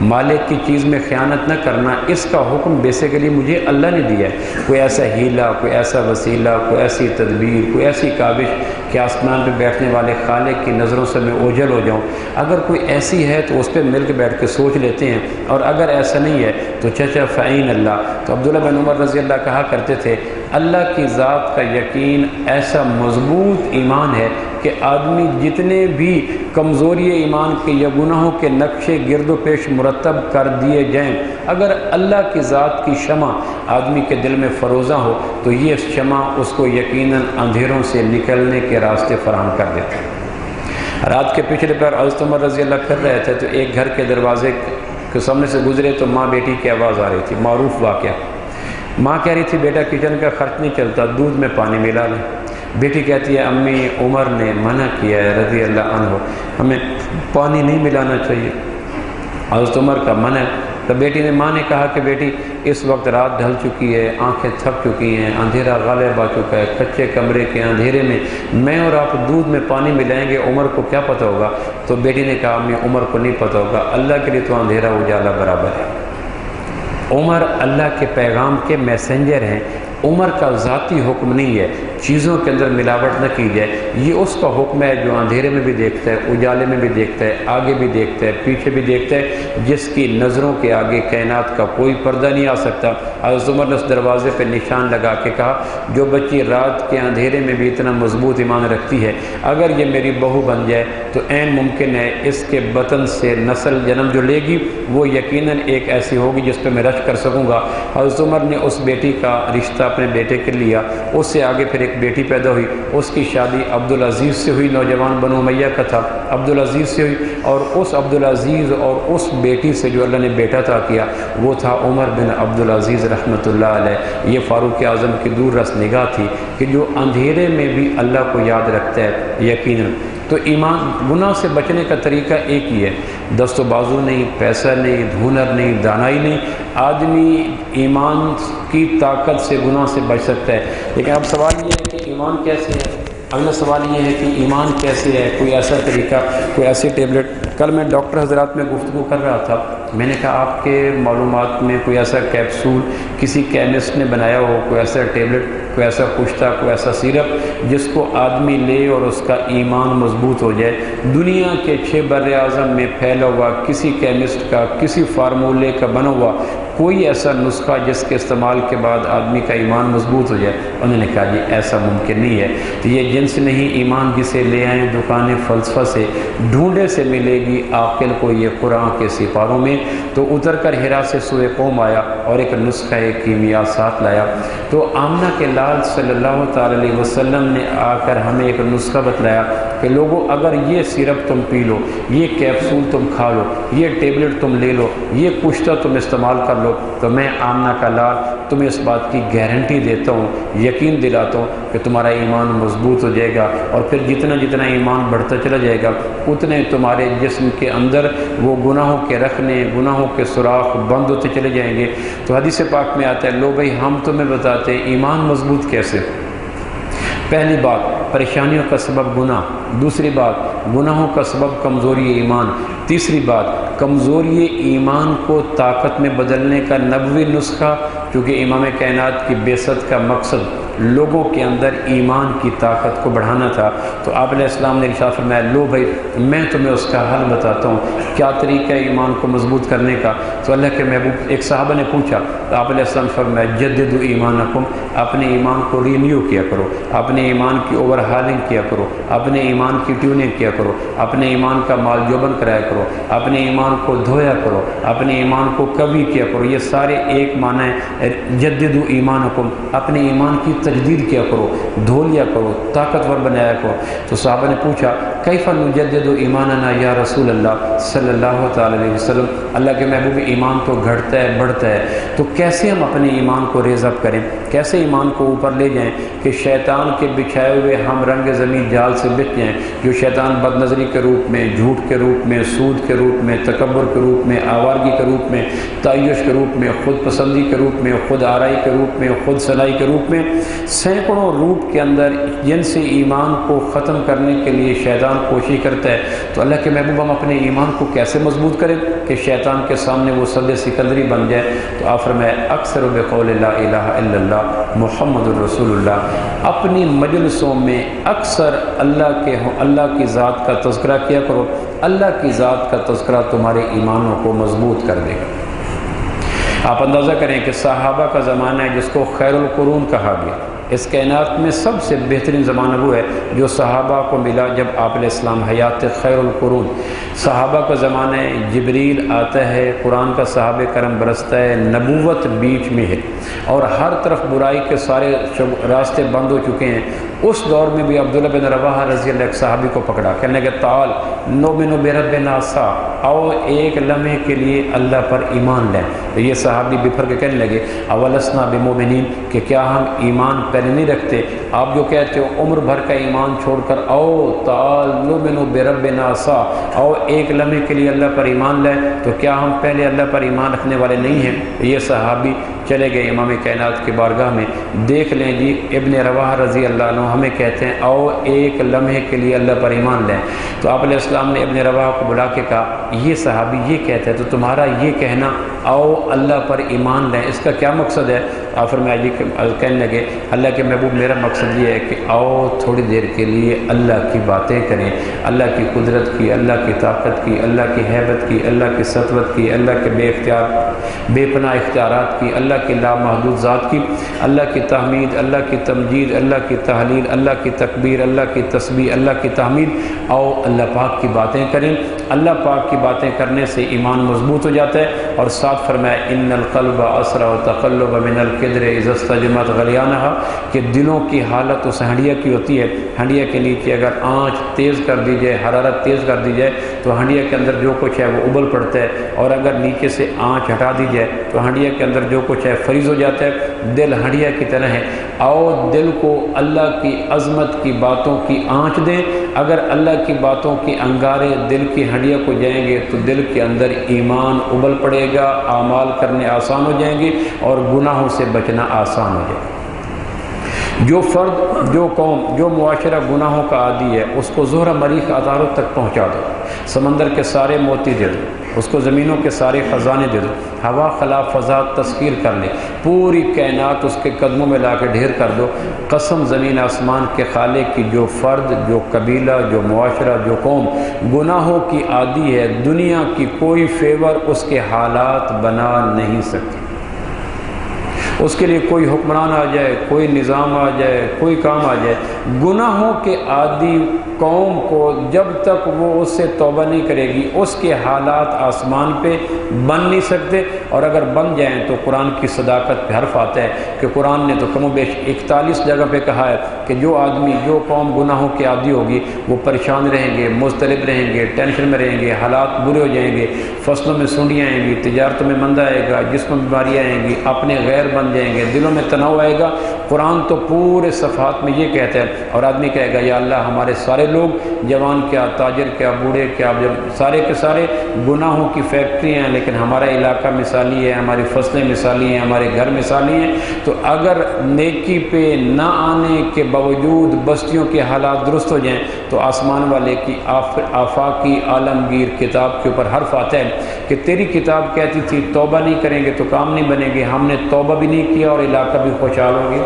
مالک کی چیز میں خیانت نہ کرنا، اس کا حکم بیسیکلی مجھے اللہ نے دیا ہے۔ کوئی ایسا ہیلا، کوئی ایسا وسیلہ، کوئی ایسی تدبیر، کوئی ایسی کاوش کہ آسمان پہ بیٹھنے والے خالق کی نظروں سے میں اوجھل ہو جاؤں، اگر کوئی ایسی ہے تو اس پہ مل کے بیٹھ کے سوچ لیتے ہیں، اور اگر ایسا نہیں ہے تو چچا فعین اللہ۔ تو عبداللہ بن عمر رضی اللہ کہا کرتے تھے اللہ کی ذات کا یقین ایسا مضبوط ایمان ہے کہ آدمی جتنے بھی کمزوری ایمان کے یا گناہوں کے نقشے گرد و پیش مرتب کر دیے جائیں، اگر اللہ کی ذات کی شمع آدمی کے دل میں فروزہ ہو تو یہ شمع اس کو یقیناً اندھیروں سے نکلنے کے راستے فراہم کر دیتا ہے۔ رات کے پچھلے پر حضرت عمر رضی اللہ پھر رہے تھے تو ایک گھر کے دروازے کے سامنے سے گزرے تو ماں بیٹی کی آواز آ رہی تھی، معروف واقعہ۔ ماں کہہ رہی تھی بیٹا کچن کا خرچ نہیں چلتا، دودھ میں پانی ملا لیں۔ بیٹی کہتی ہے امی عمر نے منع کیا ہے رضی اللہ عنہ، ہمیں پانی نہیں ملانا چاہیے، حضرت عمر کا منع ہے۔ تو بیٹی نے ماں نے کہا کہ بیٹی اس وقت رات ڈھل چکی ہے، آنکھیں تھک چکی ہیں، اندھیرا غالب آ چکا ہے، کچے کمرے کے اندھیرے میں اور آپ دودھ میں پانی ملائیں گے، عمر کو کیا پتہ ہوگا؟ تو بیٹی نے کہا امی عمر کو نہیں پتہ ہوگا، اللہ کے لیے تو اندھیرا اجالا برابر ہے۔ عمر اللہ کے پیغام کے میسنجر ہیں، عمر کا ذاتی حکم نہیں ہے چیزوں کے اندر ملاوٹ نہ کی جائے، یہ اس کا حکم ہے جو اندھیرے میں بھی دیکھتا ہے، اجالے میں بھی دیکھتا ہے، آگے بھی دیکھتا ہے، پیچھے بھی دیکھتا ہے، جس کی نظروں کے آگے کائنات کا کوئی پردہ نہیں آ سکتا۔ حضرت عمر نے اس دروازے پہ نشان لگا کے کہا جو بچی رات کے اندھیرے میں بھی اتنا مضبوط ایمان رکھتی ہے، اگر یہ میری بہو بن جائے تو عین ممکن ہے اس کے بطن سے نسل جنم جو لے گی وہ یقیناً ایک ایسی ہوگی جس پہ میں رشک کر سکوں گا۔ حضرت عمر نے اس بیٹی کا رشتہ اپنے بیٹے کے لیا، اس سے آگے پھر ایک بیٹی پیدا ہوئی، اس کی شادی عبدالعزیز سے ہوئی، نوجوان بنو امیہ کا تھا، عبدالعزیز سے ہوئی، اور اس عبدالعزیز اور اس بیٹی سے جو اللہ نے بیٹا عطا کیا وہ تھا عمر بن عبدالعزیز رحمۃ اللہ علیہ۔ یہ فاروق اعظم کی دور رس نگاہ تھی کہ جو اندھیرے میں بھی اللہ کو یاد رکھتا ہے یقیناً۔ تو ایمان گناہ سے بچنے کا طریقہ ایک ہی ہے، دست و بازو نہیں، پیسہ نہیں، ہنر نہیں، دانائی نہیں، آدمی ایمان کی طاقت سے گناہ سے بچ سکتا ہے۔ لیکن اب سوال یہ ہے کہ ایمان کیسے ہے؟ اگلا سوال یہ ہے کہ ایمان کیسے ہے؟ کوئی ایسا طریقہ، کوئی ایسی ٹیبلٹ۔ کل میں ڈاکٹر حضرات میں گفتگو کر رہا تھا، میں نے کہا آپ کے معلومات میں کوئی ایسا کیپسول کسی کیمسٹ نے بنایا ہو، کوئی ایسا ٹیبلٹ، کوئی ایسا پشتہ، کوئی ایسا سیرپ جس کو آدمی لے اور اس کا ایمان مضبوط ہو جائے؟ دنیا کے 6 بر اعظم میں پھیلا ہوا کسی کیمسٹ کا، کسی فارمولے کا بنا ہوا کوئی ایسا نسخہ جس کے استعمال کے بعد آدمی کا ایمان مضبوط ہو جائے؟ انہوں نے کہا یہ ایسا ممکن نہیں ہے۔ تو یہ جنس نہیں ایمان جسے لے آئیں دکان فلسفہ سے، ڈھونڈے سے ملے گی عاقل کو یہ قرآن کے سپاروں میں۔ تو اتر کر ہرا سے سوئے قوم آیا اور ایک نسخہ کیمیا ساتھ لایا۔ تو آمنہ کے لال صلی اللہ تعالی علیہ وسلم نے آ کر ہمیں ایک نسخہ بتلایا کہ لوگوں اگر یہ سیرپ تم پی لو، یہ کیپسول تم کھا لو، یہ ٹیبلٹ تم لے لو، یہ پشتہ تم استعمال کر لو، تو میں آمنہ کا لال تمہیں اس بات کی گارنٹی دیتا ہوں، یقین دلاتا ہوں کہ تمہارا ایمان مضبوط ہو جائے گا، اور پھر جتنا جتنا ایمان بڑھتا چلا جائے گا اتنے تمہارے جسم کے اندر وہ گناہوں کے رکھنے، گناہوں کے سوراخ بند ہوتے چلے جائیں گے۔ تو حدیث پاک میں آتا ہے لو بھائی ہم تمہیں بتاتے ہیں ایمان مضبوط کیسے۔ پہلی بات پریشانیوں کا سبب گناہ، دوسری بات گناہوں کا سبب کمزوری ایمان، تیسری بات کمزوری ایمان کو طاقت میں بدلنے کا نبوی نسخہ، کیونکہ امام کائنات کی بعثت کا مقصد لوگوں کے اندر ایمان کی طاقت کو بڑھانا تھا۔ تو آپ علیہ السلام نے ارشاد فرمایا لو بھائی میں تمہیں اس کا حل بتاتا ہوں، کیا طریقہ ہے ایمان کو مضبوط کرنے کا۔ تو اللہ کے محبوب ایک صحابہ نے پوچھا تو آپ علیہ السلام فرمایا جددوا ایمانکم، اپنے ایمان کو رینیو کیا کرو، اپنے ایمان کی اوور ہالنگ کیا کرو، اپنے ایمان کی ٹیوننگ کیا کرو، اپنے ایمان کا مال جوبن کرایا کرو، اپنے ایمان کو دھویا کرو، اپنے ایمان کو قوی کیا کرو۔ یہ سارے ایک معنی ہے جددوا ایمانکم، اپنے ایمان کی تجدید کیا کرو، دھو لیا کرو، طاقتور بنایا کرو۔ تو صحابہ نے پوچھا کیف نجدد ایماننا یا رسول اللہ صلی اللہ تعالی علیہ وسلم، اللہ کے محبوب ایمان تو گھٹتا ہے بڑھتا ہے، تو کیسے ہم اپنے ایمان کو ریز اپ کریں، کیسے ایمان کو اوپر لے جائیں کہ شیطان کے بچھائے ہوئے ہم رنگ زمین جال سے بچ جائیں، جو شیطان بد نظری کے روپ میں، جھوٹ کے روپ میں، سود کے روپ میں، تکبر کے روپ میں، آوارگی کے روپ میں، تعیش کے روپ میں، خود پسندی کے روپ میں، خود آرائی کے روپ میں، خود صلاحی کے روپ میں سینکڑوں روٹ کے اندر جن سے ایمان کو ختم کرنے کے لیے شیطان کوشش کرتا ہے، تو اللہ کے محبوب ہم اپنے ایمان کو کیسے مضبوط کریں کہ شیطان کے سامنے وہ سد سکندری بن جائے؟ تو آپ فرمائے اکثر بقول لا الہ الا اللہ محمد الرسول اللہ، اپنی مجلسوں میں اکثر اللہ کی ذات کا تذکرہ کیا کرو، اللہ کی ذات کا تذکرہ تمہارے ایمانوں کو مضبوط کر دے گا۔ آپ اندازہ کریں کہ صحابہ کا زمانہ ہے جس کو خیر القرون کہا گیا، اس کائنات میں سب سے بہترین زمانہ وہ ہے جو صحابہ کو ملا جب آپ علیہ السلام حیات خیر القرون۔ صحابہ کا زمانہ ہے، جبریل آتا ہے، قرآن کا صحابہ کرم برستا ہے، نبوت بیچ میں ہے اور ہر طرف برائی کے سارے راستے بند ہو چکے ہیں۔ اس دور میں بھی عبداللہ بن رواحہ رضی اللہ ایک صحابی کو پکڑا، کہنے لگے تعال نؤمن بربنا سا، آؤ ایک لمحے کے لیے اللہ پر ایمان لیں۔ تو یہ صحابی بپھر کے کہنے لگے اولسنا بمؤمنین، کہ کیا ہم ایمان پہلے نہیں رکھتے؟ آپ جو کہتے ہو عمر بھر کا ایمان چھوڑ کر آؤ تعال نؤمن بربنا سا، آؤ ایک لمحے کے لیے اللہ پر ایمان لیں، تو کیا ہم پہلے اللہ پر ایمان رکھنے والے نہیں ہیں؟ یہ صحابی چلے گئے امام کائنات کی بارگاہ میں، دیکھ لیں جی ابن رواحہ رضی اللہ عنہ ہمیں کہتے ہیں آؤ ایک لمحے کے لیے اللہ پر ایمان لیں۔ تو آپ علیہ السلام نے ابن رواحہ کو بلا کے کہا یہ صحابی یہ کہتا ہے تو تمہارا یہ کہنا آؤ اللہ پر ایمان لیں اس کا کیا مقصد ہے؟ آپ فرمایا جی کہنے لگے اللہ کے محبوب میرا مقصد یہ ہے کہ آؤ تھوڑی دیر کے لیے اللہ کی باتیں کریں، اللہ کی قدرت کی، اللہ کی طاقت کی، اللہ کی ہیبت کی، اللہ کی سطوت کی، اللہ کے بے پناہ اختیارات کی، اللہ کی لامحدود ذات کی، اللہ کی تحمید، اللہ کی تمجید، اللہ کی تحلیل، اللہ کی تکبیر، اللہ کی تسبیح، اللہ کی تحمید۔ آؤ اللہ پاک کی باتیں کریں۔ اللہ پاک کی باتیں کرنے سے ایمان مضبوط ہو جاتا ہے۔ اور ساتھ فرمایا ان القلب اسرع تقلب من القدر اذا استجمت غلیانہا، کہ دلوں کی حالت اس ہنڈیا کی ہوتی ہے، ہنڈیا کے نیچے اگر آنچ تیز کر دی جائے، حرارت تیز کر دی جائے تو ہنڈیا کے اندر جو کچھ ہے وہ ابل پڑتا ہے، اور اگر نیچے سے آنچ ہٹا دی جائے تو ہنڈیا کے اندر جو کچھ ہے فریز ہو جاتا ہے۔ دل ہنڈیا کی طرح ہے، آؤ دل کو اللہ کی عظمت کی باتوں کی آنچ دیں۔ اگر اللہ کی باتوں کی انگارے دل کی ہنڈیا کو جائیں گے تو دل کے اندر ایمان ابل پڑے گا، اعمال کرنے آسان ہو جائیں گے اور گناہوں سے بچنا آسان ہو جائے گا۔ جو فرد، جو قوم، جو معاشرہ گناہوں کا عادی ہے اس کو زہرہ مریخ عطارد تک پہنچا دو، سمندر کے سارے موتی دے دو، اس کو زمینوں کے سارے خزانے دے دو، ہوا خلا فضا تسخیر کر لے، پوری کائنات اس کے قدموں میں لا کے ڈھیر کر دو۔ قسم زمین آسمان کے خالق کی، جو فرد، جو قبیلہ، جو معاشرہ، جو قوم گناہوں کی عادی ہے، دنیا کی کوئی فیور اس کے حالات بنا نہیں سکتی۔ اس کے لیے کوئی حکمران آ جائے، کوئی نظام آ جائے، کوئی کام آ جائے، گناہوں کے عادی قوم کو جب تک وہ اس سے توبہ نہیں کرے گی اس کے حالات آسمان پہ بن نہیں سکتے، اور اگر بن جائیں تو قرآن کی صداقت پہ حرف آتا ہے کہ قرآن نے تو کم و بیش 41 جگہ پہ کہا ہے کہ جو آدمی، جو قوم گناہوں کی عادی ہوگی وہ پریشان رہیں گے، مضطرب رہیں گے، ٹینشن میں رہیں گے، حالات برے ہو جائیں گے، فصلوں میں سونڈیاں آئیں گی، تجارتوں میں مندہ آئے گا، جسم میں بیماریاں آئیں گی، اپنے غیر بن جائیں گے، دلوں میں تناؤ آئے گا۔ قرآن تو پورے صفحات میں یہ کہتا ہے، اور آدمی کہے گا یا اللہ ہمارے سارے لوگ، جوان کیا، تاجر کیا، بوڑھے کیا، سارے کے سارے گناہوں کی فیکٹری ہیں، لیکن ہمارا علاقہ مثالی ہے، ہماری فصلیں مثالی ہیں، ہمارے گھر مثالی ہیں۔ تو اگر نیکی پہ نہ آنے کے باوجود بستیوں کے حالات درست ہو جائیں تو آسمان والے کی آفاقی عالمگیر کتاب کے اوپر حرف آتا ہے کہ تیری کتاب کہتی تھی توبہ نہیں کریں گے تو کام نہیں بنے گے، ہم نے توبہ بھی نہیں کیا اور علاقہ بھی خوشحال ہو گیا۔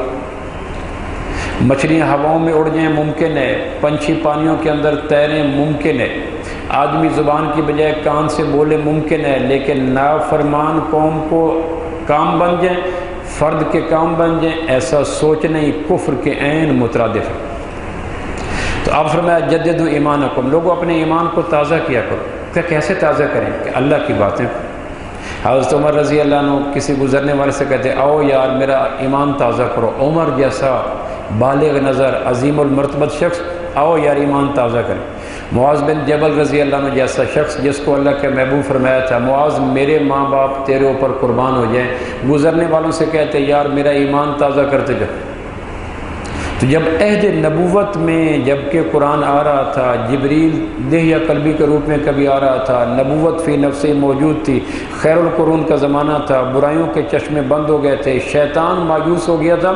مچھلیاں ہواؤں میں اڑ جائیں ممکن ہے، پنچھی پانیوں کے اندر تیریں ممکن ہے، آدمی زبان کی بجائے کان سے بولے ممکن ہے، لیکن نافرمان قوم کو کام بن جائیں، فرد کے کام بن جائیں، ایسا سوچ نہیں، کفر کے عین مترادف ہے۔ تو آپ فرمایا جددوا ایمانکم، لوگوں اپنے ایمان کو تازہ کیا کرو۔ کہ کیسے تازہ کریں؟ کہ اللہ کی باتیں۔ حضرت عمر رضی اللہ عنہ کسی گزرنے والے سے کہتے آؤ یار میرا ایمان تازہ کرو، عمر جیسا بالغ نظر عظیم المرتبت شخص، آؤ یار ایمان تازہ کریں۔ معاذ بن جبل رضی اللہ عنہ جیسا شخص جس کو اللہ کے محبوب فرمایا تھا معاذ میرے ماں باپ تیرے اوپر قربان ہو جائیں، گزرنے والوں سے کہتے یار میرا ایمان تازہ کرتے جاؤ۔ تو تو جب عہد نبوت میں جب کہ قرآن آ رہا تھا، جبریل دیہ یا قلبی کے روپ میں کبھی آ رہا تھا، نبوت فی نفس موجود تھی، خیر القرون کا زمانہ تھا، برائیوں کے چشمے بند ہو گئے تھے، شیطان مایوس ہو گیا تھا،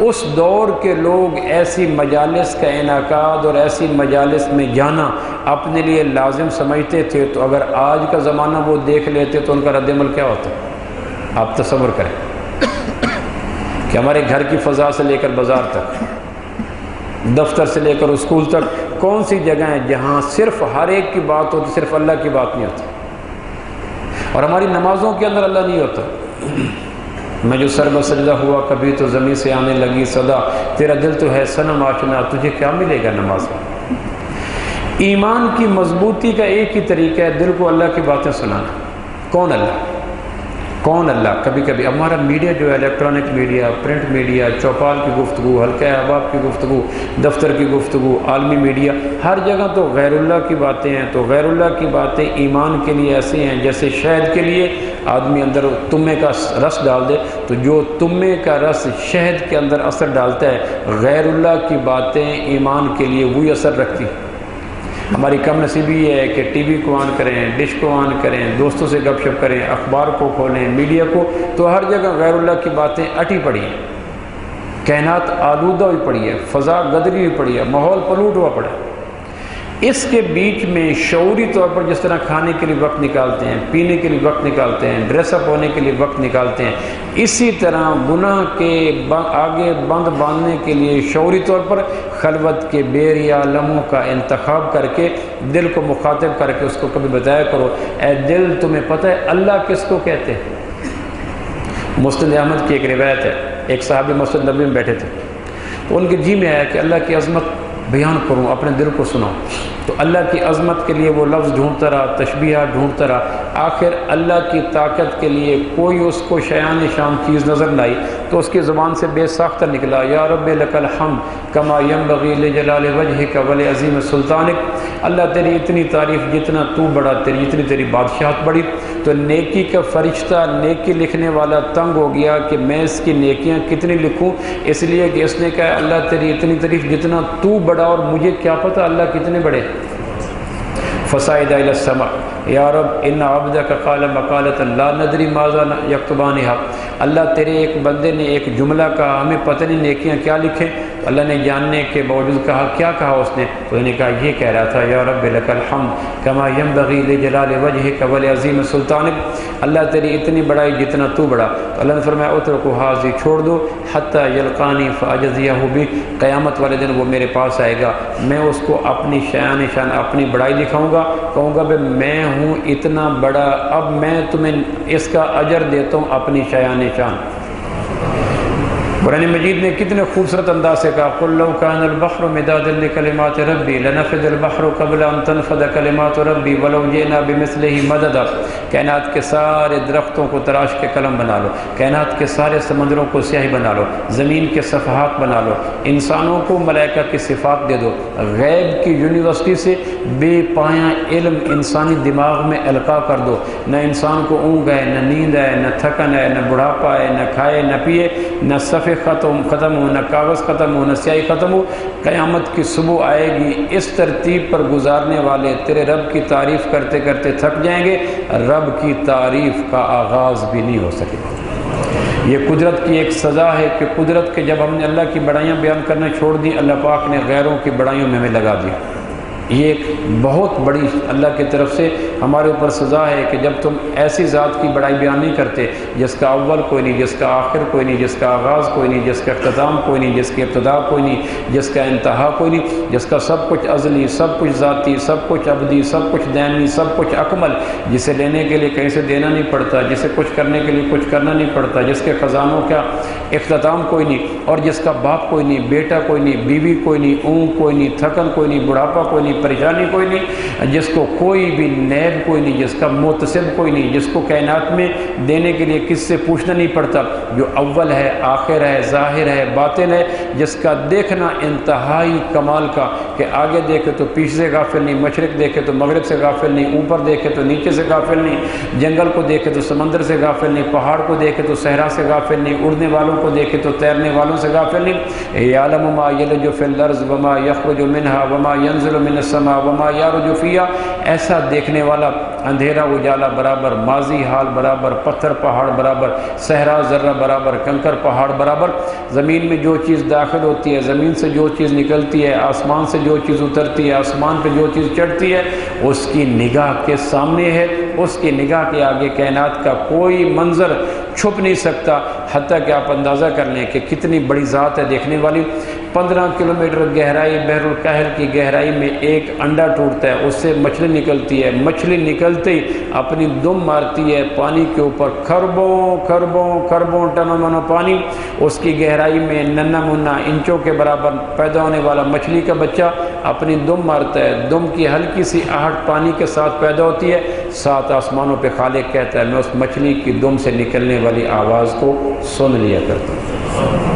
اس دور کے لوگ ایسی مجالس کا انعقاد اور ایسی مجالس میں جانا اپنے لیے لازم سمجھتے تھے۔ تو اگر آج کا زمانہ وہ دیکھ لیتے تو ان کا رد عمل کیا ہوتا؟ آپ تصور کریں کہ ہمارے گھر کی فضا سے لے کر بازار تک، دفتر سے لے کر اسکول تک، کون سی جگہ ہیں جہاں صرف ہر ایک کی بات ہوتی، صرف اللہ کی بات نہیں ہوتی، اور ہماری نمازوں کے اندر اللہ نہیں ہوتا۔ میں جو سر بسجدہ ہوا کبھی تو زمین سے آنے لگی صدا، تیرا دل تو ہے صنم آشنا، تجھے کیا ملے گا نماز میں؟ ایمان کی مضبوطی کا ایک ہی طریقہ ہے دل کو اللہ کی باتیں سنانا۔ کون اللہ؟ کون اللہ؟ کبھی کبھی ہمارا میڈیا جو ہے، electronic media, print media, Chopal کی گفتگو، حلقہ احباب کی گفتگو، دفتر کی گفتگو، عالمی میڈیا، ہر جگہ تو غیر اللہ کی باتیں ہیں۔ تو غیر اللہ کی باتیں ایمان کے لیے ایسی ہیں جیسے شہد کے لیے آدمی اندر تمے کا رس ڈال دے، تو جو تمے کا رس شہد کے اندر اثر ڈالتا ہے، غیر اللہ کی باتیں ایمان کے لیے وہی اثر رکھتی ہیں۔ ہماری کم نصیبی یہ ہے کہ ٹی وی کو آن کریں، ڈش کو آن کریں، دوستوں سے گپ شپ کریں، اخبار کو کھولیں، میڈیا کو، تو ہر جگہ غیر اللہ کی باتیں اٹی پڑی ہیں، کائنات آلودہ ہوئی پڑی ہے، فضا گدری ہوئی پڑی ہے، ماحول پلوٹ ہوا پڑا ہے۔ اس کے بیچ میں شعوری طور پر جس طرح کھانے کے لیے وقت نکالتے ہیں، پینے کے لیے وقت نکالتے ہیں، ڈریس اپ ہونے کے لیے وقت نکالتے ہیں، اسی طرح گناہ کے آگے بند باندھنے کے لیے شعوری طور پر خلوت کے بیر یا لمحوں کا انتخاب کر کے دل کو مخاطب کر کے اس کو کبھی بتایا کرو، اے دل تمہیں پتہ ہے اللہ کس کو کہتے ہیں؟ مسند احمد کی ایک روایت ہے، ایک صحابی مسجد نبوی میں بیٹھے تھے، تو ان کے جی میں آیا کہ اللہ کی عظمت بیان کروں، اپنے دل کو سناؤں، تو اللہ کی عظمت کے لیے وہ لفظ ڈھونڈتا رہا، تشبیہات ڈھونڈتا رہا، آخر اللہ کی طاقت کے لیے کوئی اس کو شیان شان چیز نظر نہ آئی، تو اس کی زبان سے بے ساختہ نکلا، یا رب لک الحمد کما ینبغی لجلال وجہک ولعظیم سلطانک، اللہ تیری اتنی تعریف جتنا تو بڑا، تیری اتنی تیری بادشاہت بڑی۔ تو نیکی کا فرشتہ، نیکی لکھنے والا تنگ ہو گیا کہ میں اس کی نیکیاں کتنی لکھوں، اس لیے کہ اس نے کہا اللہ تیری اتنی تعریف جتنا تو بڑا اور مجھے کیا پتہ اللہ کتنے بڑے۔ فصعد الی السماء یا رب ان عبدک قال مقالۃ لا ندری ماذا یکتبانھا، اللہ تیرے ایک بندے نے ایک جملہ کہا، ہمیں پتہ نہیں نیکیاں کیا لکھیں، تو اللہ نے جاننے کے باوجود کہا، کیا کہا اس نے؟ تو انہوں نے کہا یہ کہہ رہا تھا یا رب لک الحمد کما ینبغی لجلال وجہک ولعظیم سلطانک، اللہ تیری اتنی بڑائی جتنا تو بڑا۔ تو اللہ نے فرمایا اترکوا ھذی، چھوڑ دو، حتی یلقانی فاجزیہ بہ، قیامت والے دن وہ میرے پاس آئے گا، میں اس کو اپنی شان اپنی بڑائی دکھاؤں گا، کہوں گا بھائی میں ہوں اتنا بڑا، اب میں تمہیں اس کا اجر دیتا ہوں اپنی شان۔ قرآن مجید نے کتنے خوبصورت انداز سے کہا، قل لو کان البحر مدادا لکلمات ربی لنفد البحر قبل ان تنفد کلمات ربی ولو جئنا بمثلہ مددا، کائنات کے سارے درختوں کو تراش کے قلم بنا لو، کائنات کے سارے سمندروں کو سیاہی بنا لو، زمین کے صفحات بنا لو، انسانوں کو ملائکہ کی صفات دے دو، غیب کی یونیورسٹی سے بے پایاں علم انسانی دماغ میں القاء کر دو، نہ انسان کو اونگ ہے، نہ نیند ہے، نہ تھکن ہے، نہ بڑھاپا ہے، نہ کھائے نہ پیے، نہ صفحے ختم ہو، نہ کاغذ ختم ہو، نہ سیاہی ختم ہو، قیامت کی صبح آئے گی، اس ترتیب پر گزارنے والے تیرے رب کی تعریف کرتے کرتے تھک جائیں گے، رب کی تعریف کا آغاز بھی نہیں ہو سکے گا۔ یہ قدرت کی ایک سزا ہے کہ قدرت کے جب ہم نے اللہ کی بڑائیاں بیان کرنا چھوڑ دی، اللہ پاک نے غیروں کی بڑائیوں میں ہمیں لگا دیا۔ یہ ایک بہت بڑی اللہ کی طرف سے ہمارے اوپر سزا ہے کہ جب تم ایسی ذات کی بڑائی بیان نہیں کرتے جس کا اول کوئی نہیں، جس کا آخر کوئی نہیں، جس کا آغاز کوئی نہیں، جس کا اختتام کوئی نہیں، جس کی ابتدا کوئی نہیں، جس کا انتہا کوئی نہیں، جس کا سب کچھ ازلی، سب کچھ ذاتی، سب کچھ ابدی، سب کچھ دائمی، سب کچھ اکمل، جسے لینے کے لیے کہیں سے دینا نہیں پڑتا، جسے کچھ کرنے کے لیے کچھ کرنا نہیں پڑتا، جس کے خزانوں کا اختتام کوئی نہیں، اور جس کا باپ کوئی نہیں، بیٹا کوئی نہیں، بیوی کوئی نہیں، اونگ کوئی نہیں، تھکن کوئی نہیں، بڑھاپا کوئی نہیں، پریشانی کوئی نہیں، جس کو کوئی بھی نیب کوئی نہیں، جس کا متصب کوئی نہیں، جس کو کائنات میں دینے کے لیے کس سے پوچھنا نہیں پڑتا، جو اول ہے، آخر ہے، ظاہر ہے، باطن ہے، جس کا دیکھنا انتہائی کمال کا کہ آگے دیکھے تو پیچھے سے غافل نہیں، مشرق دیکھے تو مغرب سے غافل نہیں، اوپر دیکھے تو نیچے سے غافل نہیں، جنگل کو دیکھے تو سمندر سے غافل نہیں، پہاڑ کو دیکھے تو صحرا سے غافل نہیں، اڑنے والوں کو دیکھے تو تیرنے والوں سے غافل نہیں۔ یعلم ما یلج فی الارض وما یخرج منها وما ينزل من السماء وما یعرج فیها، ایسا دیکھنے والا اندھیرا اجالا برابر، ماضی حال برابر، پتھر پہاڑ برابر، صحرا ذرہ برابر، کنکر پہاڑ برابر، زمین میں جو چیز داخل ہوتی ہے، زمین سے جو چیز نکلتی ہے، آسمان سے جو چیز اترتی ہے، آسمان پہ جو چیز چڑھتی ہے، اس کی نگاہ کے سامنے ہے، اس کی نگاہ کے آگے کائنات کا کوئی منظر چھپ نہیں سکتا، حتیٰ کہ آپ اندازہ کر لیں کہ کتنی بڑی ذات ہے دیکھنے والی۔ 15 کلومیٹر گہرائی، بحر الکاہل کی گہرائی میں ایک انڈا ٹوٹتا ہے، اس سے مچھلی نکلتی ہے، مچھلی نکلتے ہی اپنی دم مارتی ہے پانی کے اوپر، خربوں ٹنوں پانی، اس کی گہرائی میں ننا منا انچوں کے برابر پیدا ہونے والا مچھلی کا بچہ اپنی دم مارتا ہے، دم کی ہلکی سی آہٹ پانی کے ساتھ پیدا ہوتی ہے، 7 آسمانوں پہ خالق کہتا ہے میں اس مچھلی کی دم سے نکلنے والی آواز کو سن لیا کرتا ہوں۔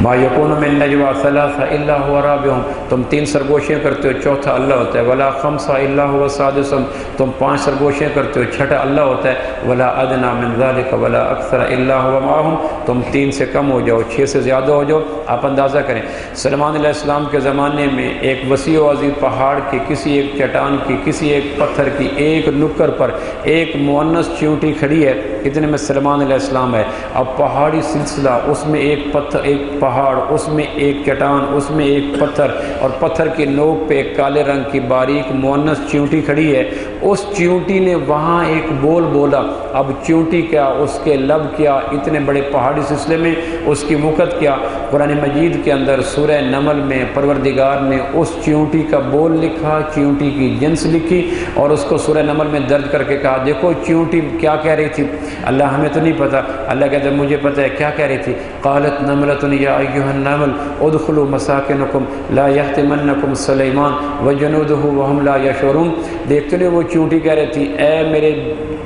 ما یکون من نجوا ثلاثہ الا هو رابعہم، تم 3 سرگوشیاں کرتے ہو، چوتھا اللہ ہوتا ہے، ولا خمسہ الا هو سادسہم، تم 5 سرگوشیاں کرتے ہو، چھٹا اللہ ہوتا ہے، ولا ادنی من ذلک ولا اکثر الا هو معہم، تم 3 سے کم ہو جاؤ، 6 سے زیادہ ہو جاؤ۔ آپ اندازہ کریں سلیمان علیہ السلام کے زمانے میں ایک وسیع و عظیم پہاڑ کی کسی ایک چٹان کی کسی ایک پتھر کی ایک نکر پر ایک مؤنث چیونٹی کھڑی ہے، اتنے میں سلیمان علیہ السلام ہے۔ اب پہاڑی سلسلہ، اس میں ایک پتھر، ایک پہاڑ، اس میں ایک چٹان، اس میں ایک پتھر، اور پتھر کی نوک پہ ایک کالے رنگ کی باریک مؤنث چیونٹی کھڑی ہے۔ اس چیونٹی نے وہاں ایک بول بولا، اب چیونٹی کیا، اس کے لب کیا، اتنے بڑے پہاڑی سلسلے میں اس کی وقت کیا۔ قرآن مجید کے اندر سورہ نمل میں پروردگار نے اس چیونٹی کا بول لکھا، چیونٹی کی جنس لکھی، اور اس کو سورہ نمل میں درج کر کے کہا دیکھو چیونٹی کیا کہہ رہی تھی۔ اللہ ہمیں تو نہیں پتہ، اللہ کہتے ہیں مجھے پتہ ہے کیا کہہ رہی تھی۔ قالت نملۃ یا ایھا النمل ادخلوا مساکنکم لا یحطمنکم سلیمان وجنودہ وہم لا یشعرون۔ دیکھتے نہیں وہ چیونٹی کہہ رہی تھی اے میرے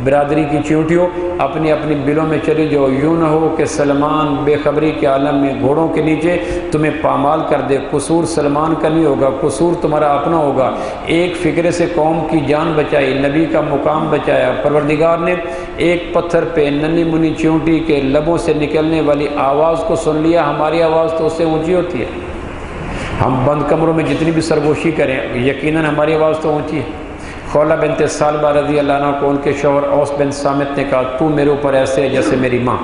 برادری کی چیونٹیوں، اپنی اپنی بلوں میں چلی جاؤ، یوں نہ ہو کہ سلمان بے خبری کے عالم میں گھوڑوں کے نیچے تمہیں پامال کر دے۔ قصور سلمان کا نہیں ہوگا، قصور تمہارا اپنا ہوگا۔ ایک فکرے سے قوم کی جان بچائی، نبی کا مقام بچایا۔ پروردگار نے ایک پتھر پہ ننھی منی چیونٹی کے لبوں سے نکلنے والی آواز کو سن لیا۔ ہماری آواز تو اس سے اونچی ہوتی ہے، ہم بند کمروں میں جتنی بھی سرگوشی کریں یقیناً ہماری آواز تو اونچی ہے۔ خولہ بنت ثعلبہ رضی اللہ عنہ کو ان کے شوہر اوس بن صامت نے کہا تو میرے اوپر ایسے ہے جیسے میری ماں۔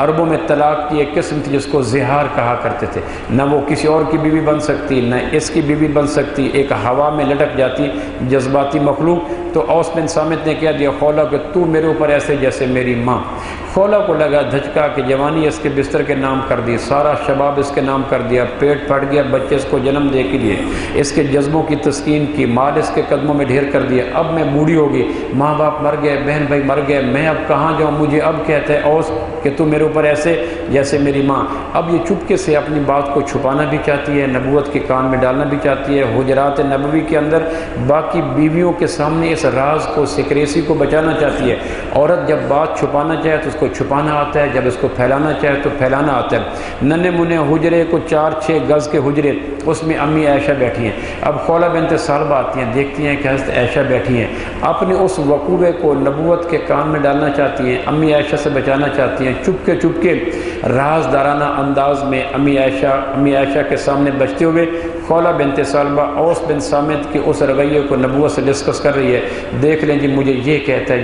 عربوں میں طلاق کی ایک قسم تھی جس کو زہار کہا کرتے تھے، نہ وہ کسی اور کی بیوی بن سکتی نہ اس کی بیوی بن سکتی، ایک ہوا میں لٹک جاتی جذباتی مخلوق۔ تو اوس بن صامت نے کہہ دیا خولہ کہ تو میرے اوپر ایسے جیسے میری ماں۔ خولہ کو لگا دھچکا کہ جوانی اس کے بستر کے نام کر دی، سارا شباب اس کے نام کر دیا، پیٹ پھٹ گیا بچے اس کو جنم دے کے لیے، اس کے جذبوں کی تسکین کی، مال اس کے قدموں میں ڈھیر کر دیا۔ اب میں بوڑھی ہوگی، ماں باپ مر گئے، بہن بھائی مر گئے، میں اب کہاں جاؤں؟ مجھے اب کہتا ہے اوس کہ تو میرے اوپر ایسے جیسے میری ماں۔ اب یہ چپکے سے اپنی بات کو چھپانا بھی چاہتی ہے، نبوت کے کان میں ڈالنا بھی چاہتی ہے۔ حجرات نبوی کے اندر باقی بیویوں کے سامنے اس راز کو، سیکریسی کو بچانا چاہتی ہے۔ عورت جب بات چھپانا چاہے تو اس کو چھپانا آتا ہے، جب اس کو پھیلانا چاہے تو پھیلانا آتا ہے۔ ننھے منھے حجرے کو 4-6 گز کے حجرے، اس میں امی عائشہ بیٹھی ہیں۔ اب خولہ بنت ثعلبہ آتی ہیں، دیکھتی ہیں کہ حضرت عائشہ بیٹھی ہیں، اپنے اس وقوعے کو نبوت کے کان میں ڈالنا چاہتی ہیں، امی عائشہ سے بچانا چاہتی ہیں۔ چپ کے رازدارانہ انداز میں امی عائشہ کے سامنے بچتے ہوئے خولہ بنت ثعلبہ اوس بن صامت کے اس رویے کو نبوت سے ڈسکس کر رہی ہے۔ دیکھ لیں جی مجھے یہ کہتا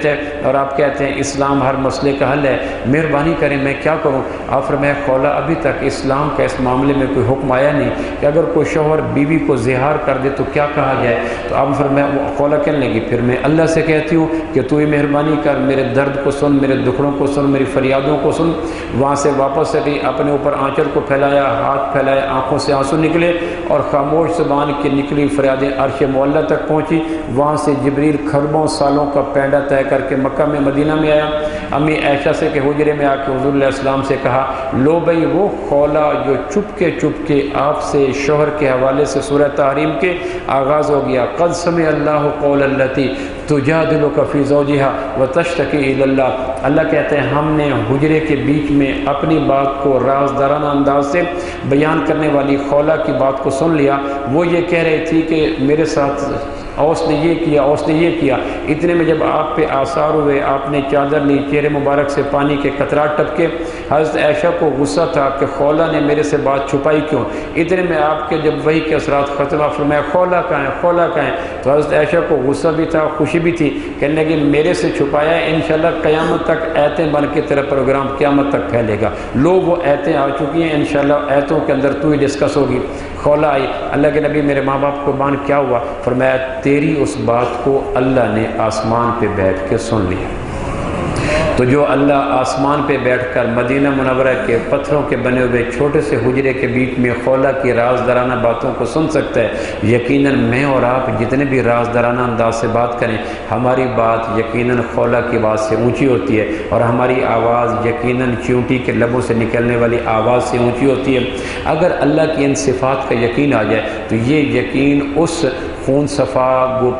ہے اور آپ کہتے ہیں اسلام ہر مسئلے کا حل ہے، مہربانی کریں میں کیا کروں؟ آپ فرمایا خولہ ابھی تک اسلام کا اس معاملے میں کوئی حکم آیا نہیں کہ اگر کوئی شوہر بیوی کو زہار کر دے تو کیا کہا جائے؟ تو آپ فرمایا خولہ کہنے لگی پھر میں اللہ سے کہتی ہوں کہ تو ہی مہربانی کر، میرے درد کو سن، میرے دکھڑوں کو سن، میری فریادوں کو سن۔ وہاں سے واپس ہٹی، اپنے اوپر آنچل کو پھیلایا، ہاتھ پھیلائے، آنکھوں سے آنسو نکلے اور خاموش زبان کی نکلی فریادیں عرش معلیٰ تک پہنچی۔ وہاں سے جبریل خربوں سالوں کا پینڈا طے کر کے مکہ میں مدینہ میں آیا، امی عائشہ سے کہ حجرے میں آ کے حضور علیہ السلام سے کہا لو بھائی وہ خولہ جو چپ کے آپ سے شوہر کے حوالے سے سورہ تحریم کے آغاز ہو گیا، قد سمع اللہ قول التی تجادلک فی زوجہا وتشتکی الی اللہ، اللہ کہتے ہیں ہم نے حجرے کے بیچ میں اپنی بات کو رازدارانہ انداز سے بیان کرنے والی خولا کی بات کو سن لیا۔ وہ یہ کہہ رہی تھی کہ میرے ساتھ اوس نے یہ کیا، اوس نے یہ کیا، اتنے میں جب آپ پہ آثار ہوئے، آپ نے چادر لی، چہرے مبارک سے پانی کے قطرات ٹپکے، حضرت عائشہ کو غصہ تھا کہ خولا نے میرے سے بات چھپائی کیوں؟ اتنے میں آپ کے جب وحی کے اثرات ختم ہوئے، فرمایا خولا کہاں ہے، خولا کہاں ہے؟ تو حضرت عائشہ کو غصہ بھی تھا، خوشی بھی تھی، کہنے لگے میرے سے چھپایا ہے، انشاءاللہ قیامت تک آیتیں بن کے تیرا پروگرام قیامت تک پھیلے گا، لو وہ آیتیں آ چکی ہیں، انشاءاللہ آیتوں کے اندر تو ہی ڈسکس ہوگی۔ خولا آئی، اللہ کے نبی میرے ماں باپ کو مان کیا ہوا؟ فرمایا تیری اس بات کو اللہ نے آسمان پہ بیٹھ کے سن لیا۔ تو جو اللہ آسمان پہ بیٹھ کر مدینہ منورہ کے پتھروں کے بنے ہوئے چھوٹے سے حجرے کے بیچ میں خولا کی رازدارانہ باتوں کو سن سکتا ہے، یقیناً میں اور آپ جتنے بھی رازدارانہ انداز سے بات کریں، ہماری بات یقیناً خولا کی بات سے اونچی ہوتی ہے، اور ہماری آواز یقیناً چیونٹی کے لبوں سے نکلنے والی آواز سے اونچی ہوتی ہے۔ اگر اللہ کی ان صفات کا یقین آ جائے تو یہ یقین اس خون صفا وہ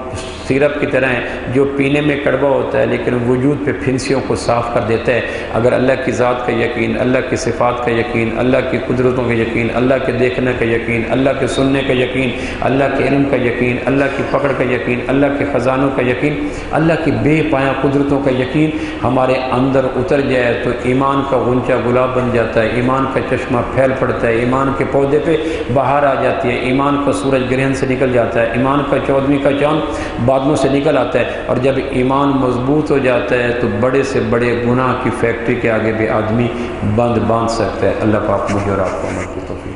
سیرپ کی طرح ہے جو پینے میں کڑوا ہوتا ہے لیکن وجود پہ پھنسیوں کو صاف کر دیتا ہے۔ اگر اللہ کی ذات کا یقین، اللہ کی صفات کا یقین، اللہ کی قدرتوں کا یقین، اللہ کے دیکھنے کا یقین، اللہ کے سننے کا یقین، اللہ کے علم کا یقین، اللہ کی پکڑ کا یقین، اللہ کے خزانوں کا یقین، اللہ کی بے پایہ قدرتوں کا یقین ہمارے اندر اتر جائے تو ایمان کا غنچہ گلاب بن جاتا ہے، ایمان کا چشمہ پھیل پڑتا ہے، ایمان کے پودے پہ بہار آ جاتی ہے، ایمان کا سورج گرہن سے نکل جاتا ہے، ایمان کا 14ویں کا چاند بادلوں سے نکل آتا ہے، اور جب ایمان مضبوط ہو جاتا ہے تو بڑے سے بڑے گناہ کی فیکٹری کے آگے بھی آدمی باندھ سکتا ہے۔ اللہ پاک مجھے اور آپ کو عمل کی توفیق